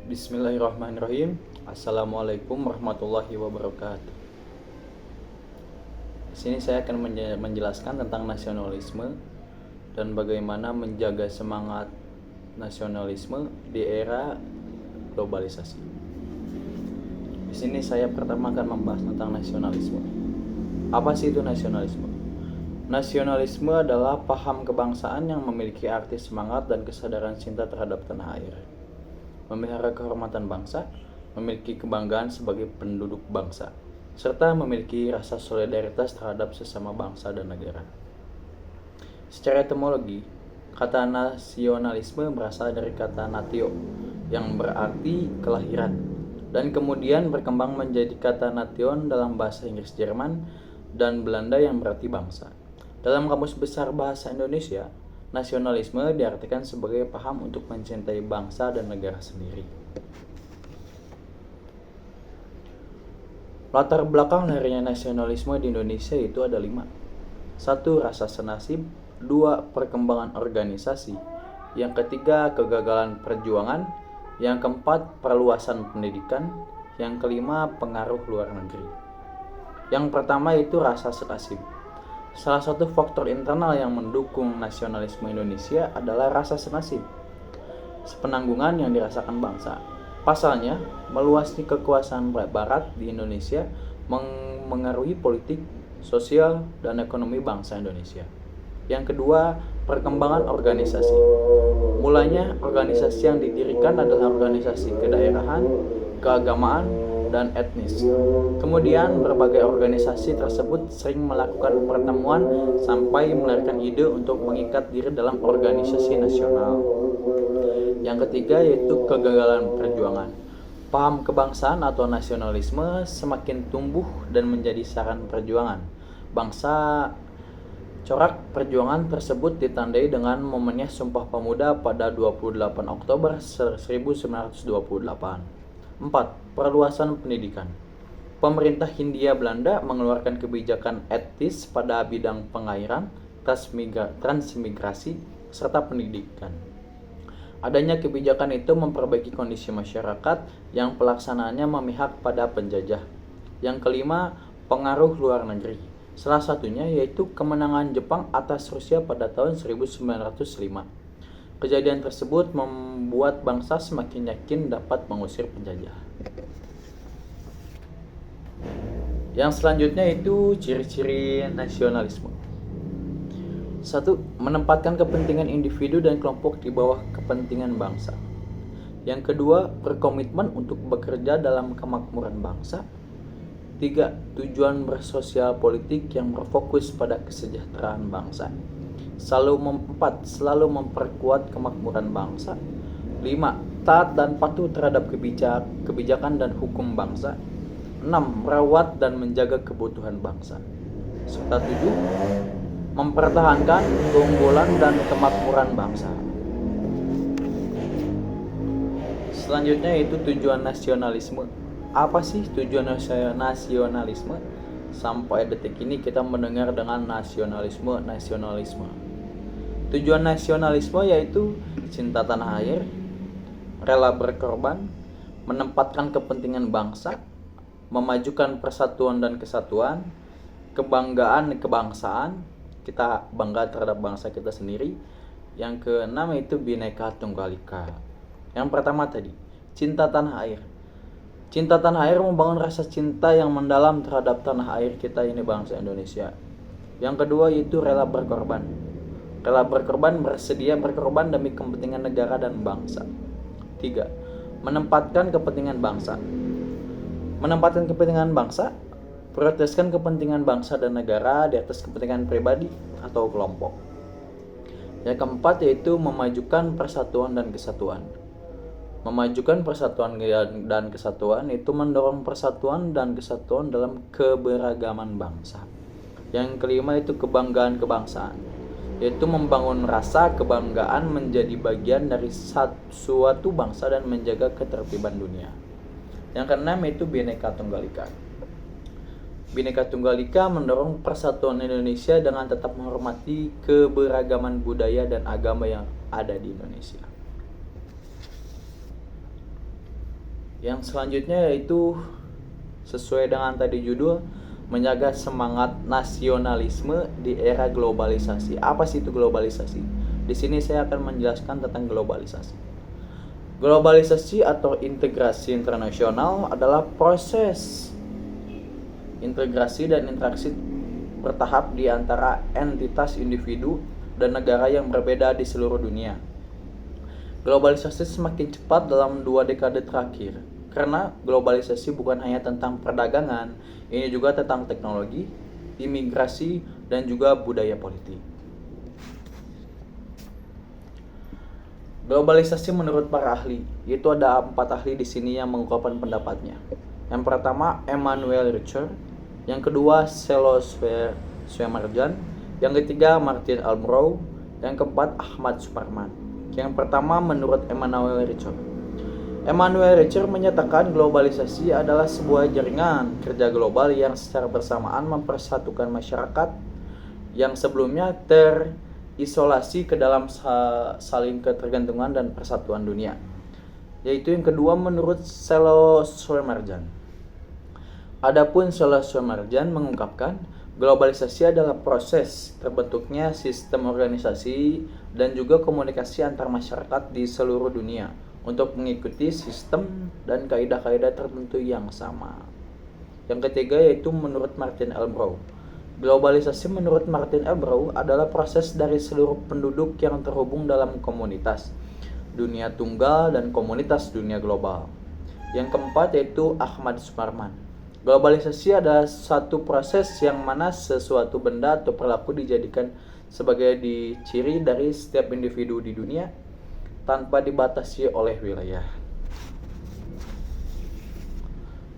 Bismillahirrahmanirrahim. Assalamualaikum warahmatullahi wabarakatuh. Di sini saya akan menjelaskan tentang nasionalisme dan bagaimana menjaga semangat nasionalisme di era globalisasi. Di sini saya pertama akan membahas tentang nasionalisme. Apa sih itu nasionalisme? Nasionalisme adalah paham kebangsaan yang memiliki arti semangat dan kesadaran cinta terhadap tanah air, memelihara kehormatan bangsa, memiliki kebanggaan sebagai penduduk bangsa, serta memiliki rasa solidaritas terhadap sesama bangsa dan negara. Secara etimologi, kata nasionalisme berasal dari kata natio yang berarti kelahiran dan kemudian berkembang menjadi kata nation dalam bahasa Inggris, Jerman, dan Belanda yang berarti bangsa. Dalam Kamus Besar Bahasa Indonesia, nasionalisme diartikan sebagai paham untuk mencintai bangsa dan negara sendiri. Latar belakang lahirnya nasionalisme di Indonesia itu ada 5. 1. Rasa senasib. 2. Perkembangan organisasi. Yang ketiga, kegagalan perjuangan. Yang keempat, perluasan pendidikan. Yang kelima, pengaruh luar negeri. Yang pertama itu rasa senasib. Salah satu faktor internal yang mendukung nasionalisme Indonesia adalah rasa senasib, sepenanggungan yang dirasakan bangsa. Pasalnya, meluasnya kekuasaan Barat di Indonesia mengaruhi politik, sosial, dan ekonomi bangsa Indonesia. Yang kedua, perkembangan organisasi. Mulanya, organisasi yang didirikan adalah organisasi kedaerahan, keagamaan, dan etnis. Kemudian berbagai organisasi tersebut sering melakukan pertemuan sampai melahirkan ide untuk mengikat diri dalam organisasi nasional. Yang ketiga yaitu kegagalan perjuangan. Paham kebangsaan atau nasionalisme semakin tumbuh dan menjadi saran perjuangan bangsa. Corak perjuangan tersebut ditandai dengan momennya Sumpah Pemuda pada 28 Oktober 1928. 4. Perluasan pendidikan. Pemerintah Hindia Belanda mengeluarkan kebijakan etis pada bidang pengairan, transmigrasi, serta pendidikan. Adanya kebijakan itu memperbaiki kondisi masyarakat yang pelaksanaannya memihak pada penjajah. Yang kelima, pengaruh luar negeri. Salah satunya yaitu kemenangan Jepang atas Rusia pada tahun 1905. Kejadian tersebut membuat bangsa semakin yakin dapat mengusir penjajah. Yang selanjutnya itu ciri-ciri nasionalisme. 1. Menempatkan kepentingan individu dan kelompok di bawah kepentingan bangsa. Yang kedua, berkomitmen untuk bekerja dalam kemakmuran bangsa. 3. Tujuan bersosial politik yang berfokus pada kesejahteraan bangsa. 4. Selalu memperkuat kemakmuran bangsa. 5. Taat dan patuh terhadap kebijakan dan hukum bangsa. 6. Merawat dan menjaga kebutuhan bangsa. Serta 7. Mempertahankan keunggulan dan kemakmuran bangsa. Selanjutnya itu tujuan nasionalisme. Apa sih tujuan nasionalisme? Sampai detik ini kita mendengar dengan nasionalisme. Tujuan nasionalisme yaitu cinta tanah air, rela berkorban, menempatkan kepentingan bangsa, memajukan persatuan dan kesatuan, kebanggaan kebangsaan, kita bangga terhadap bangsa kita sendiri. Yang keenam itu Bhinneka Tunggal Ika. Yang pertama tadi, cinta tanah air. Cinta tanah air membangun rasa cinta yang mendalam terhadap tanah air kita ini, bangsa Indonesia. Yang kedua yaitu rela berkorban. Rela berkorban, bersedia berkorban demi kepentingan negara dan bangsa. 3. Menempatkan kepentingan bangsa. Menempatkan kepentingan bangsa, prioritaskan kepentingan bangsa dan negara di atas kepentingan pribadi atau kelompok. Yang keempat yaitu memajukan persatuan dan kesatuan. Memajukan persatuan dan kesatuan itu mendorong persatuan dan kesatuan dalam keberagaman bangsa. Yang kelima itu kebanggaan kebangsaan, yaitu membangun rasa kebanggaan menjadi bagian dari suatu bangsa dan menjaga ketertiban dunia. Yang keenam itu Bhinneka Tunggal Ika. Bhinneka Tunggal Ika mendorong persatuan Indonesia dengan tetap menghormati keberagaman budaya dan agama yang ada di Indonesia. Yang selanjutnya yaitu sesuai dengan tadi judul, menjaga semangat nasionalisme di era globalisasi. Apa sih itu globalisasi? Di sini saya akan menjelaskan tentang globalisasi. Globalisasi atau integrasi internasional adalah proses integrasi dan interaksi bertahap di antara entitas individu dan negara yang berbeda di seluruh dunia. Globalisasi semakin cepat dalam 2 dekade terakhir, karena globalisasi bukan hanya tentang perdagangan, ini juga tentang teknologi, imigrasi, dan juga budaya politik. Globalisasi menurut para ahli, yaitu ada 4 ahli di sini yang mengungkapkan pendapatnya. Yang pertama Emanuel Richer, yang kedua Selo Swemarjan, yang ketiga Martin Almrow, yang keempat Ahmad Suparman. Yang pertama menurut Emanuel Richer. Emanuel Richer menyatakan globalisasi adalah sebuah jaringan kerja global yang secara bersamaan mempersatukan masyarakat yang sebelumnya terisolasi ke dalam saling ketergantungan dan persatuan dunia. Yaitu yang kedua menurut Selo Swemarjan. Adapun Selo Swemarjan mengungkapkan globalisasi adalah proses terbentuknya sistem organisasi dan juga komunikasi antar masyarakat di seluruh dunia untuk mengikuti sistem dan kaidah-kaidah tertentu yang sama. Yang ketiga yaitu menurut Martin Almrow. Globalisasi menurut Martin Almrow adalah proses dari seluruh penduduk yang terhubung dalam komunitas dunia tunggal dan komunitas dunia global. Yang keempat yaitu Ahmad Suparman. Globalisasi adalah satu proses yang mana sesuatu benda atau perilaku dijadikan sebagai ciri dari setiap individu di dunia tanpa dibatasi oleh wilayah.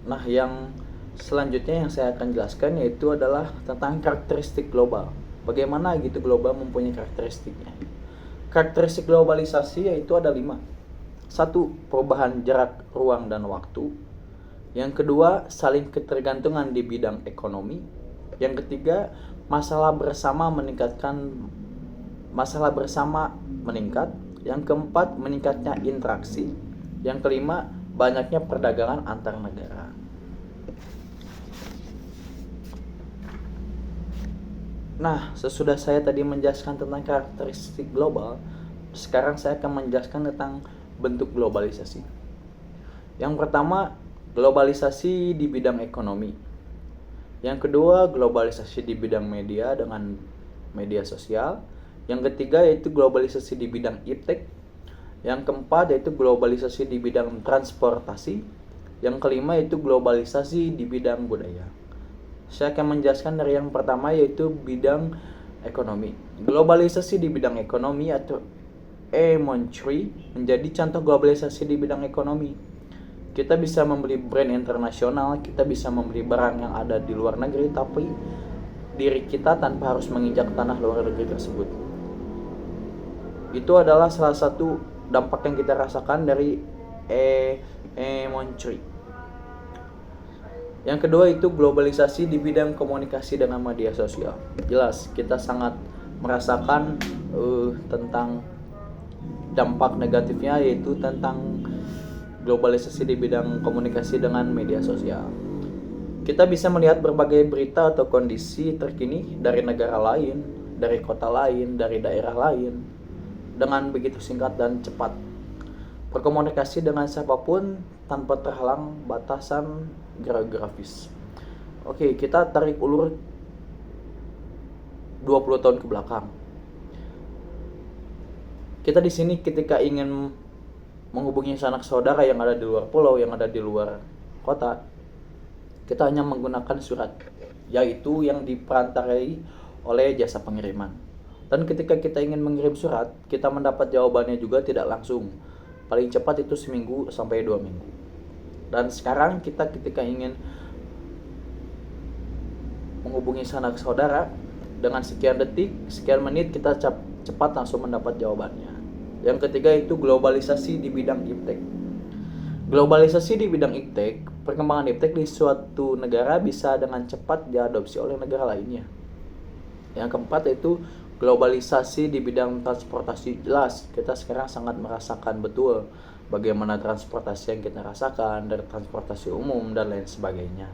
Nah, yang selanjutnya yang saya akan jelaskan yaitu adalah tentang karakteristik global. Bagaimana gitu global mempunyai karakteristiknya. Karakteristik globalisasi yaitu ada 5. 1. Perubahan jarak, ruang, dan waktu. Yang kedua, saling ketergantungan di bidang ekonomi. Yang ketiga, masalah bersama meningkat. Yang keempat, meningkatnya interaksi. Yang kelima, banyaknya perdagangan antar negara. Nah, sesudah saya tadi menjelaskan tentang karakteristik global, sekarang saya akan menjelaskan tentang bentuk globalisasi. Yang pertama, globalisasi di bidang ekonomi. Yang kedua, globalisasi di bidang media dengan media sosial. Yang ketiga yaitu globalisasi di bidang iptek. Yang keempat yaitu globalisasi di bidang transportasi. Yang kelima yaitu globalisasi di bidang budaya. Saya akan menjelaskan dari yang pertama yaitu bidang ekonomi. Globalisasi di bidang ekonomi atau e-monetary menjadi contoh globalisasi di bidang ekonomi. Kita bisa membeli brand internasional, kita bisa membeli barang yang ada di luar negeri, tapi diri kita tanpa harus menginjak tanah luar negeri tersebut. Itu adalah salah satu dampak yang kita rasakan dari e-monetary. Yang kedua itu globalisasi di bidang komunikasi dengan media sosial. Jelas kita sangat merasakan tentang dampak negatifnya, yaitu tentang globalisasi di bidang komunikasi dengan media sosial. Kita bisa melihat berbagai berita atau kondisi terkini dari negara lain, dari kota lain, dari daerah lain dengan begitu singkat dan cepat. Berkomunikasi dengan siapapun tanpa terhalang batasan geografis. Oke, kita tarik ulur 20 tahun ke belakang. Kita di sini ketika ingin menghubungi sanak saudara yang ada di luar pulau, yang ada di luar kota, kita hanya menggunakan surat, yaitu yang diperantarai oleh jasa pengiriman. Dan ketika kita ingin mengirim surat, kita mendapat jawabannya juga tidak langsung. Paling cepat itu seminggu sampai 2 minggu. Dan sekarang kita ketika ingin menghubungi sanak saudara, dengan sekian detik, sekian menit kita cepat langsung mendapat jawabannya. Yang ketiga itu globalisasi di bidang iptek. Globalisasi di bidang iptek, perkembangan iptek di suatu negara bisa dengan cepat diadopsi oleh negara lainnya. Yang keempat itu globalisasi di bidang transportasi. Jelas kita sekarang sangat merasakan betul bagaimana transportasi yang kita rasakan dari transportasi umum dan lain sebagainya.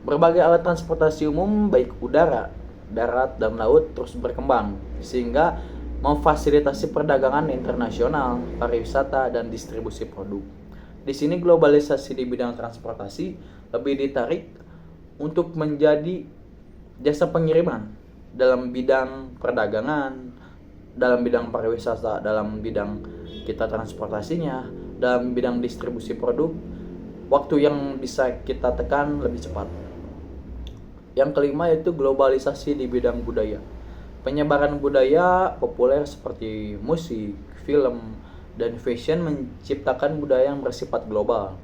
Berbagai alat transportasi umum baik udara, darat, dan laut terus berkembang sehingga memfasilitasi perdagangan internasional, pariwisata, dan distribusi produk. Di sini globalisasi di bidang transportasi lebih ditarik untuk menjadi jasa pengiriman dalam bidang perdagangan, dalam bidang pariwisata, dalam bidang kita transportasinya, dalam bidang distribusi produk, waktu yang bisa kita tekan lebih cepat. Yang kelima yaitu globalisasi di bidang budaya. Penyebaran budaya populer seperti musik, film, dan fashion menciptakan budaya yang bersifat global.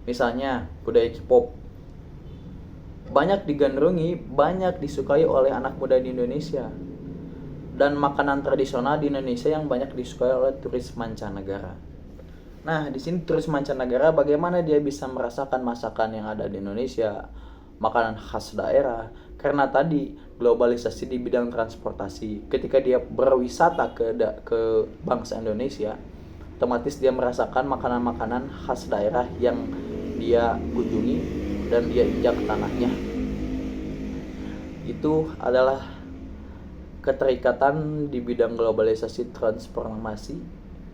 Misalnya, budaya K-pop banyak digandrungi, banyak disukai oleh anak muda di Indonesia. Dan makanan tradisional di Indonesia yang banyak disukai oleh turis mancanegara. Nah, di sini turis mancanegara bagaimana dia bisa merasakan masakan yang ada di Indonesia, makanan khas daerah, karena tadi globalisasi di bidang transportasi. Ketika dia berwisata ke bangsa Indonesia, otomatis dia merasakan makanan-makanan khas daerah yang dia kunjungi dan dia injak tanahnya. Itu adalah keterikatan di bidang globalisasi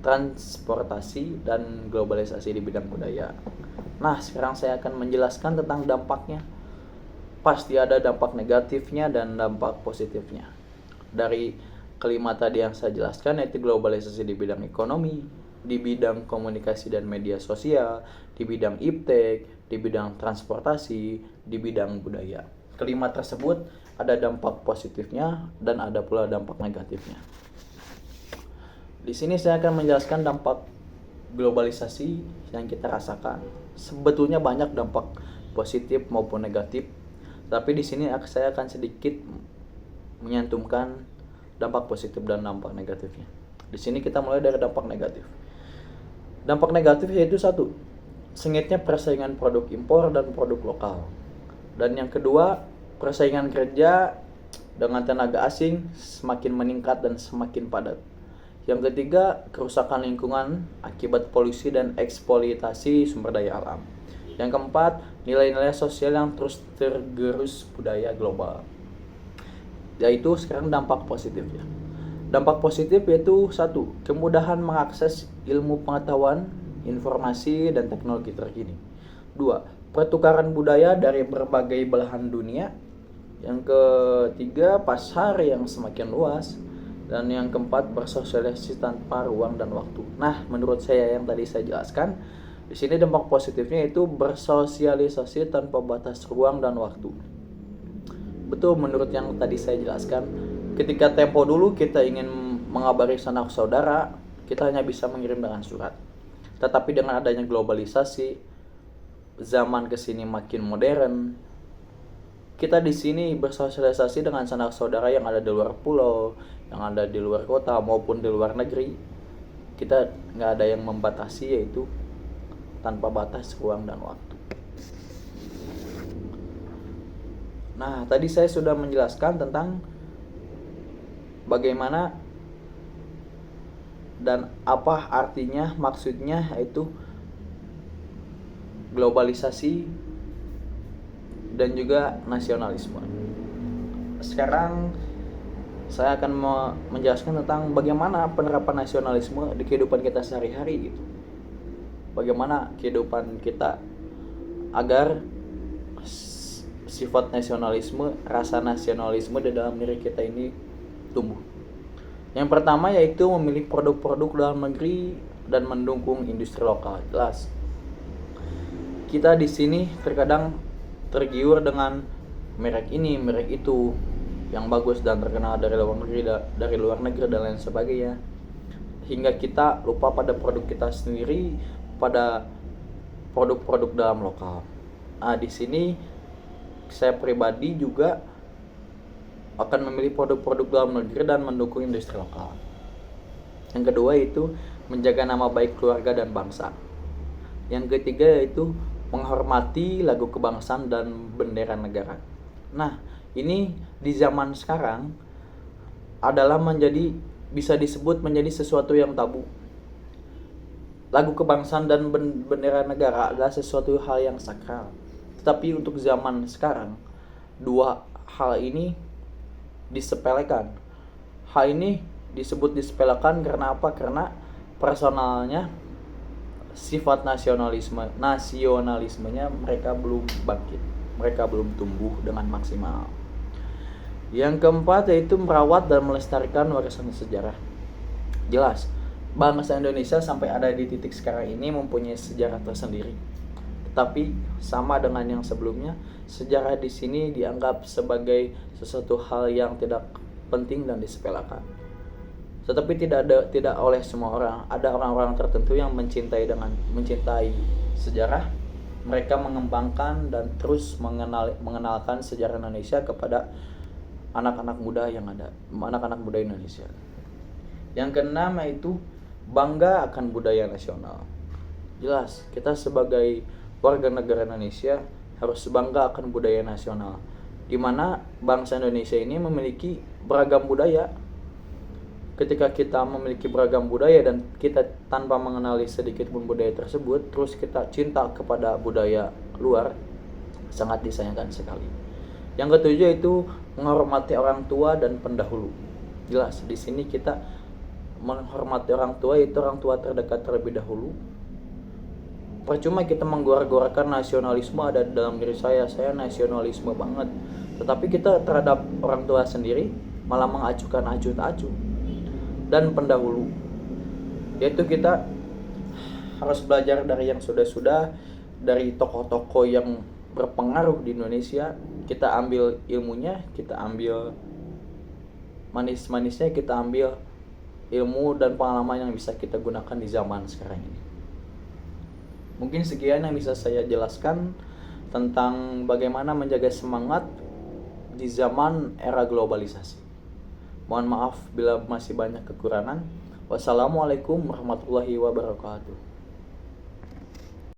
transportasi dan globalisasi di bidang budaya. Nah, sekarang saya akan menjelaskan tentang dampaknya. Pasti ada dampak negatifnya dan dampak positifnya. Dari kelima tadi yang saya jelaskan, yaitu globalisasi di bidang ekonomi, di bidang komunikasi dan media sosial, di bidang iptek, di bidang transportasi, di bidang budaya. Kelima tersebut ada dampak positifnya dan ada pula dampak negatifnya. Di sini saya akan menjelaskan dampak globalisasi yang kita rasakan. Sebetulnya banyak dampak positif maupun negatif, tapi di sini saya akan sedikit menyantumkan dampak positif dan dampak negatifnya. Di sini kita mulai dari dampak negatif. Dampak negatif yaitu satu, sengitnya persaingan produk impor dan produk lokal. Dan yang kedua, persaingan kerja dengan tenaga asing semakin meningkat dan semakin padat. Yang ketiga, kerusakan lingkungan akibat polusi dan eksploitasi sumber daya alam. Yang keempat, nilai-nilai sosial yang terus tergerus budaya global. Yaitu sekarang dampak positifnya. Dampak positif yaitu satu, kemudahan mengakses ilmu pengetahuan, informasi, dan teknologi terkini. Dua, pertukaran budaya dari berbagai belahan dunia. Yang ketiga, pasar yang semakin luas. Dan yang keempat, bersosialisasi tanpa ruang dan waktu. Nah, menurut saya yang tadi saya jelaskan, di sini dampak positifnya itu bersosialisasi tanpa batas ruang dan waktu. Betul, menurut yang tadi saya jelaskan, ketika tempo dulu kita ingin mengabari sanak saudara, kita hanya bisa mengirim dengan surat. Tetapi dengan adanya globalisasi, zaman kesini makin modern, kita di sini bersosialisasi dengan sanak saudara yang ada di luar pulau, yang ada di luar kota maupun di luar negeri. Kita nggak ada yang membatasi, yaitu tanpa batas ruang dan waktu. Nah, tadi saya sudah menjelaskan tentang bagaimana dan apa artinya, maksudnya yaitu globalisasi dan juga nasionalisme. Sekarang saya akan menjelaskan tentang bagaimana penerapan nasionalisme di kehidupan kita sehari-hari gitu. Bagaimana kehidupan kita agar sifat nasionalisme, rasa nasionalisme di dalam diri kita ini tumbuh. Yang pertama yaitu memilih produk-produk dalam negeri dan mendukung industri lokal. Jelas. Kita di sini terkadang tergiur dengan merek ini, merek itu yang bagus dan terkenal dari luar negeri dan lain sebagainya. Hingga kita lupa pada produk kita sendiri, pada produk-produk dalam lokal. Nah, di sini saya pribadi juga akan memilih produk-produk dalam negeri dan mendukung industri lokal. Yang kedua itu menjaga nama baik keluarga dan bangsa. Yang ketiga yaitu menghormati lagu kebangsaan dan bendera negara. Nah, ini di zaman sekarang adalah bisa disebut menjadi sesuatu yang tabu. lagu kebangsaan dan bendera negara adalah sesuatu hal yang sakral. Tetapi untuk zaman sekarang, dua hal ini disepelekan. Hal ini disebut disepelekan karena apa? Karena personalnya, sifat nasionalismenya mereka belum bangkit, mereka belum tumbuh dengan maksimal. Yang keempat yaitu merawat dan melestarikan warisan sejarah. Jelas, bangsa Indonesia sampai ada di titik sekarang ini mempunyai sejarah tersendiri. Tetapi sama dengan yang sebelumnya, sejarah di sini dianggap sebagai sesuatu hal yang tidak penting dan disepelekan. Tetapi tidak oleh semua orang. Ada orang-orang tertentu yang mencintai sejarah. Mereka mengembangkan dan terus mengenalkan sejarah Indonesia kepada anak-anak muda Indonesia. Yang keenam yaitu bangga akan budaya nasional. Jelas, kita sebagai warga negara Indonesia harus bangga akan budaya nasional, di mana bangsa Indonesia ini memiliki beragam budaya. Ketika kita memiliki beragam budaya dan kita tanpa mengenali sedikit pun budaya tersebut, terus kita cinta kepada budaya luar, sangat disayangkan sekali. Yang ketujuh itu menghormati orang tua dan pendahulu. Jelas, di sini kita menghormati orang tua, itu orang tua terdekat terlebih dahulu. Percuma kita menggor-gorkan nasionalisme ada dalam diri saya nasionalisme banget. Tetapi kita terhadap orang tua sendiri malah mengacuhkan acuh tak acuh. Dan pendahulu, yaitu kita harus belajar dari yang sudah-sudah, dari tokoh-tokoh yang berpengaruh di Indonesia. Kita ambil ilmunya, kita ambil manis-manisnya, kita ambil ilmu dan pengalaman yang bisa kita gunakan di zaman sekarang ini. Mungkin sekian yang bisa saya jelaskan tentang bagaimana menjaga semangat di zaman era globalisasi. Mohon maaf bila masih banyak kekurangan. Wassalamualaikum warahmatullahi wabarakatuh.